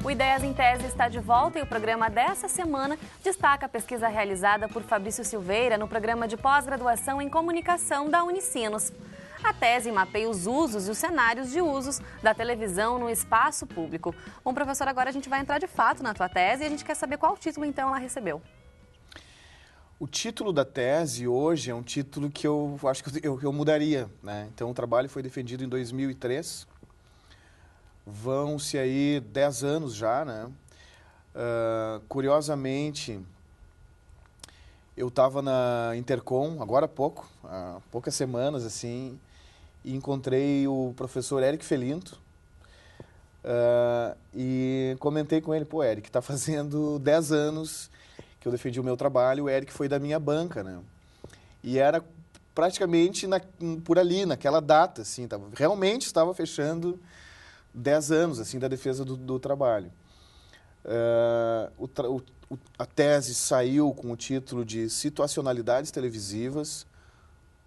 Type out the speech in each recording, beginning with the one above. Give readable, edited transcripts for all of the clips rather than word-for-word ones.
O Ideias em Tese está de volta e o programa dessa semana destaca a pesquisa realizada por Fabrício Silveira no programa de pós-graduação em comunicação da Unicinos. A tese mapeia os usos e os cenários de usos da televisão no espaço público. Bom, professor, agora a gente vai entrar de fato na tua tese e a gente quer saber qual título então ela recebeu. O título da tese hoje é um título que eu acho que eu mudaria, né? Então, o trabalho foi defendido em 2003. Vão-se aí 10 anos já, né? Curiosamente, eu estava na Intercom, agora há pouco, há poucas semanas, assim, e encontrei o professor Eric Felinto e comentei com ele, pô, Eric, está fazendo 10 anos que eu defendi o meu trabalho, o Eric foi da minha banca, né? E era praticamente por ali, naquela data, assim, realmente estava fechando 10 anos, assim, da defesa do trabalho. A tese saiu com o título de Situacionalidades Televisivas,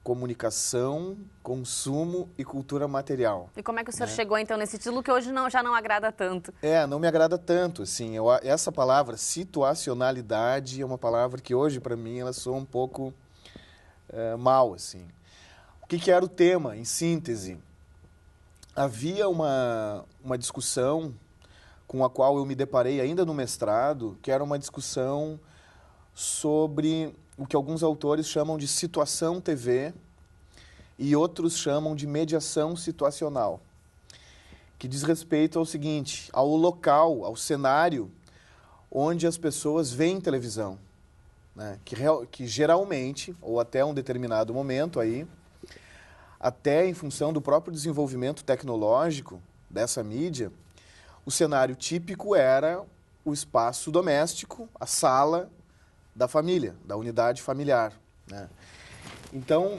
Comunicação, Consumo e Cultura Material. E como é que o senhor chegou, então, nesse título que hoje já não agrada tanto? Não me agrada tanto, assim. Essa palavra, situacionalidade, é uma palavra que hoje, para mim, ela soa um pouco mal, assim. O que era o tema, em síntese? Havia uma discussão com a qual eu me deparei ainda no mestrado, que era uma discussão sobre o que alguns autores chamam de situação TV e outros chamam de mediação situacional, que diz respeito ao seguinte, ao local, ao cenário onde as pessoas veem televisão, né? Que geralmente, ou até um determinado momento aí, até em função do próprio desenvolvimento tecnológico dessa mídia, o cenário típico era o espaço doméstico, a sala da família, da unidade familiar, né? Então,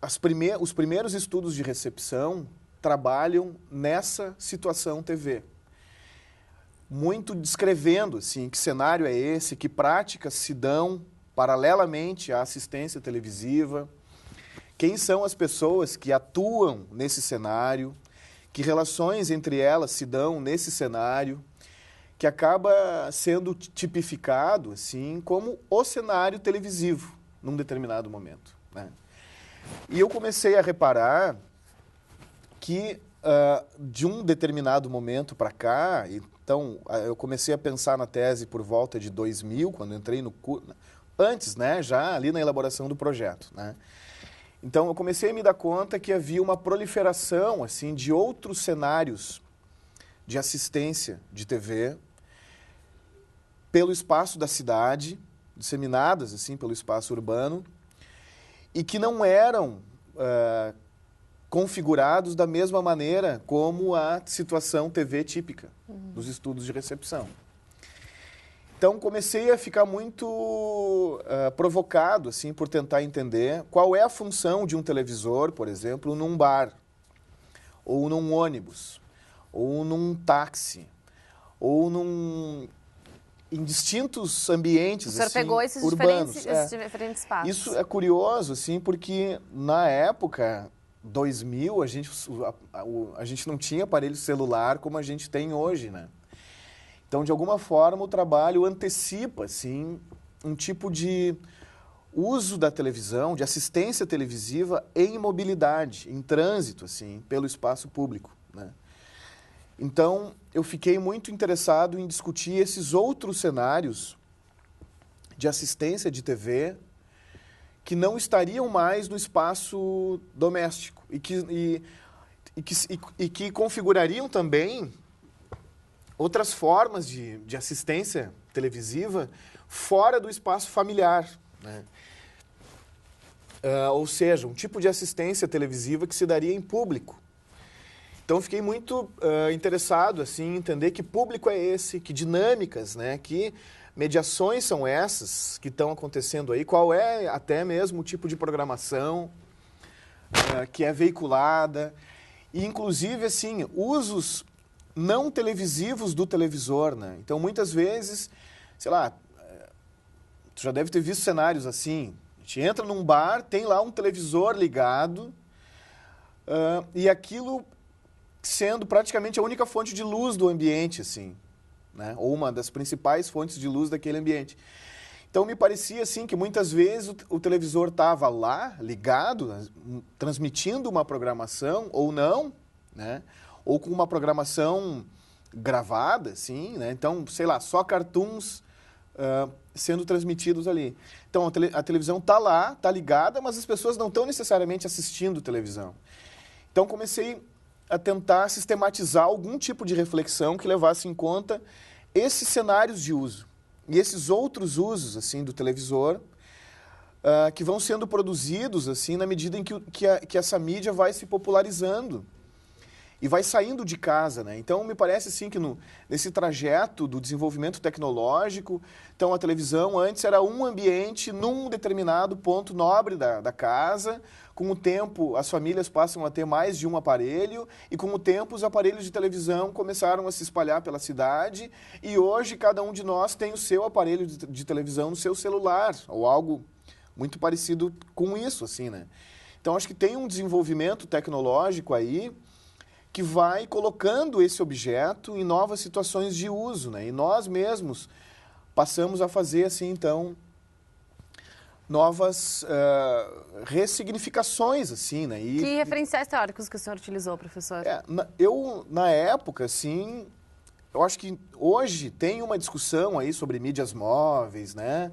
os primeiros estudos de recepção trabalham nessa situação TV. Muito descrevendo, assim, que cenário é esse, que práticas se dão paralelamente à assistência televisiva, quem são as pessoas que atuam nesse cenário, que relações entre elas se dão nesse cenário, que acaba sendo tipificado assim, como o cenário televisivo, num determinado momento, né? E eu comecei a reparar que, de um determinado momento para cá, então, eu comecei a pensar na tese por volta de 2000, quando entrei no curso, antes, né, já ali na elaboração do projeto, né? Então, eu comecei a me dar conta que havia uma proliferação assim, de outros cenários de assistência de TV pelo espaço da cidade, disseminadas assim, pelo espaço urbano, e que não eram configurados da mesma maneira como a situação TV típica dos estudos de recepção. Então, comecei a ficar muito provocado assim, por tentar entender qual é a função de um televisor, por exemplo, num bar, ou num ônibus, ou num táxi, ou em distintos ambientes urbanos. O senhor pegou esses diferentes espaços. Isso é curioso, assim, porque na época, 2000, a gente não tinha aparelho celular como a gente tem hoje, né? Então, de alguma forma, o trabalho antecipa, assim, um tipo de uso da televisão, de assistência televisiva em mobilidade, em trânsito, assim, pelo espaço público, né? Então, eu fiquei muito interessado em discutir esses outros cenários de assistência de TV que não estariam mais no espaço doméstico e que configurariam também outras formas de assistência televisiva fora do espaço familiar, né? Ou seja, um tipo de assistência televisiva que se daria em público. Então, fiquei muito interessado assim, em entender que público é esse, que dinâmicas, né, que mediações são essas que estão acontecendo aí, qual é até mesmo o tipo de programação que é veiculada, e inclusive assim, usos não televisivos do televisor, né? Então, muitas vezes, sei lá, tu já deve ter visto cenários assim, a gente entra num bar, tem lá um televisor ligado, e aquilo sendo praticamente a única fonte de luz do ambiente, assim, né? Ou uma das principais fontes de luz daquele ambiente. Então, me parecia assim que muitas vezes o televisor estava lá, ligado, transmitindo uma programação, ou não, né? Ou com uma programação gravada, assim, né? Então, sei lá, só cartoons sendo transmitidos ali. Então, a televisão está lá, está ligada, mas as pessoas não estão necessariamente assistindo televisão. Então, comecei a tentar sistematizar algum tipo de reflexão que levasse em conta esses cenários de uso. E esses outros usos, assim, do televisor, que vão sendo produzidos, assim, na medida em que essa mídia vai se popularizando e vai saindo de casa, né? Então, me parece, assim, que nesse trajeto do desenvolvimento tecnológico, então, a televisão antes era um ambiente num determinado ponto nobre da casa. Com o tempo, as famílias passam a ter mais de um aparelho e, com o tempo, os aparelhos de televisão começaram a se espalhar pela cidade e hoje cada um de nós tem o seu aparelho de televisão no seu celular ou algo muito parecido com isso, assim, né? Então, acho que tem um desenvolvimento tecnológico aí que vai colocando esse objeto em novas situações de uso, né? E nós mesmos passamos a fazer, assim, então, novas ressignificações, assim, né? Que referenciais teóricos que o senhor utilizou, professor? Na época, assim, eu acho que hoje tem uma discussão aí sobre mídias móveis, né?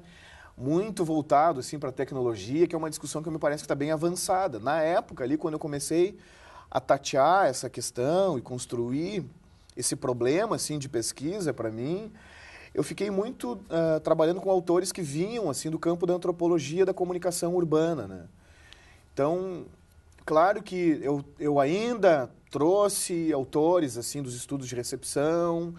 Muito voltado, assim, para a tecnologia, que é uma discussão que me parece que está bem avançada. Na época, ali, quando eu comecei a tatear essa questão e construir esse problema, assim, de pesquisa para mim, eu fiquei muito trabalhando com autores que vinham, assim, do campo da antropologia da comunicação urbana, né? Então, claro que eu ainda trouxe autores, assim, dos estudos de recepção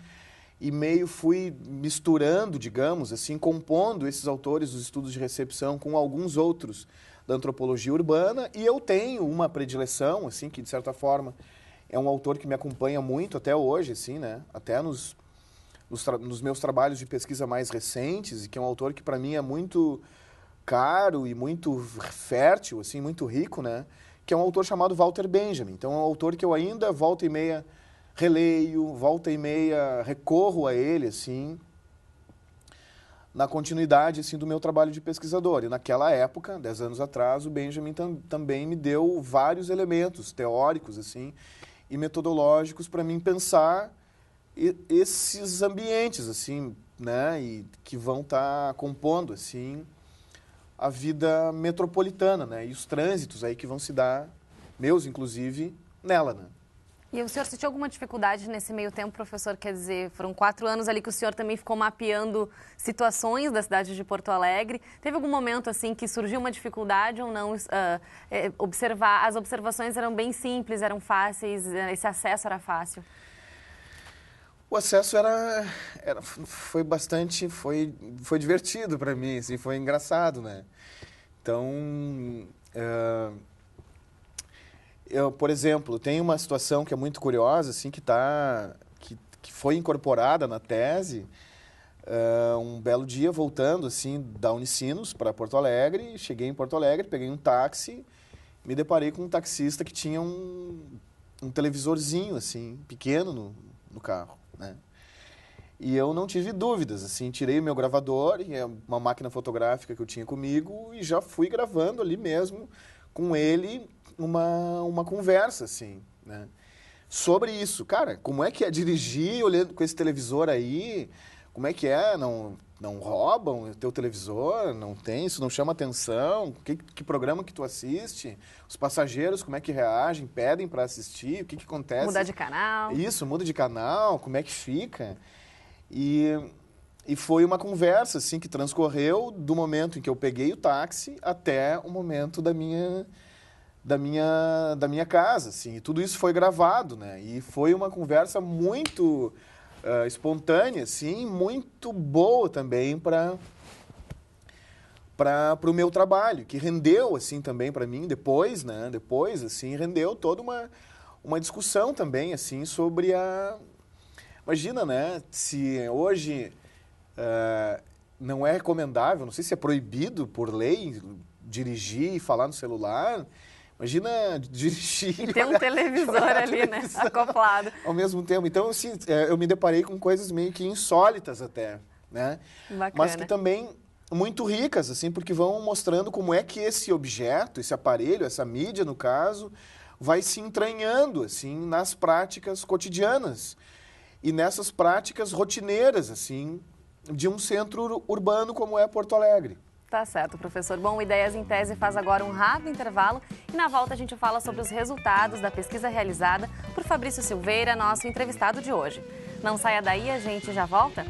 e meio fui misturando, digamos, assim, compondo esses autores dos estudos de recepção com alguns outros da antropologia urbana, e eu tenho uma predileção, assim, que de certa forma é um autor que me acompanha muito até hoje, assim, né? Até nos meus trabalhos de pesquisa mais recentes, e que é um autor que para mim é muito caro e muito fértil, assim, muito rico, né? Que é um autor chamado Walter Benjamin. Então, é um autor que eu ainda volta e meia releio, volta e meia recorro a ele, assim, na continuidade, assim, do meu trabalho de pesquisador. E naquela época, 10 anos atrás, o Benjamin também me deu vários elementos teóricos, assim, e metodológicos para mim pensar esses ambientes, assim, né, e que vão estar compondo, assim, a vida metropolitana, né, e os trânsitos aí que vão se dar, meus, inclusive, nela, né. E o senhor sentiu alguma dificuldade nesse meio tempo, professor? Quer dizer, foram 4 anos ali que o senhor também ficou mapeando situações da cidade de Porto Alegre. Teve algum momento, assim, que surgiu uma dificuldade ou não? As observações eram bem simples, eram fáceis, esse acesso era fácil? O acesso foi divertido para mim, assim, foi engraçado, né? Então, por exemplo, tem uma situação que é muito curiosa, assim, que foi incorporada na tese, um belo dia voltando, assim, da Unicinos para Porto Alegre, cheguei em Porto Alegre, peguei um táxi, me deparei com um taxista que tinha um televisorzinho, assim, pequeno no carro, né? E eu não tive dúvidas, assim, tirei o meu gravador, e uma máquina fotográfica que eu tinha comigo, e já fui gravando ali mesmo com ele uma conversa, assim, né? Sobre isso. Cara, como é que é dirigir olhando com esse televisor aí? Como é que é? Não roubam o teu televisor? Não tem? Isso não chama atenção? Que programa que tu assiste? Os passageiros, como é que reagem? Pedem para assistir? O que acontece? Mudar de canal. Isso, muda de canal. Como é que fica? E foi uma conversa, assim, que transcorreu do momento em que eu peguei o táxi até o momento da minha casa, assim. E tudo isso foi gravado, né? E foi uma conversa muito espontânea, assim, muito boa também para o meu trabalho, que rendeu, assim, também para mim, depois, né? Depois, assim, rendeu toda uma discussão também, assim, sobre Imagina, né? Se hoje não é recomendável, não sei se é proibido por lei dirigir e falar no celular, Imagina dirigir... E tem um televisor ali, né? Acoplado. Ao mesmo tempo. Então, assim, eu me deparei com coisas meio que insólitas até, né? Bacana. Mas que também muito ricas, assim, porque vão mostrando como é que esse objeto, esse aparelho, essa mídia, no caso, vai se entranhando, assim, nas práticas cotidianas e nessas práticas rotineiras, assim, de um centro urbano como é Porto Alegre. Tá certo, professor. Bom, Ideias em Tese faz agora um rápido intervalo e na volta a gente fala sobre os resultados da pesquisa realizada por Fabrício Silveira, nosso entrevistado de hoje. Não saia daí, a gente já volta?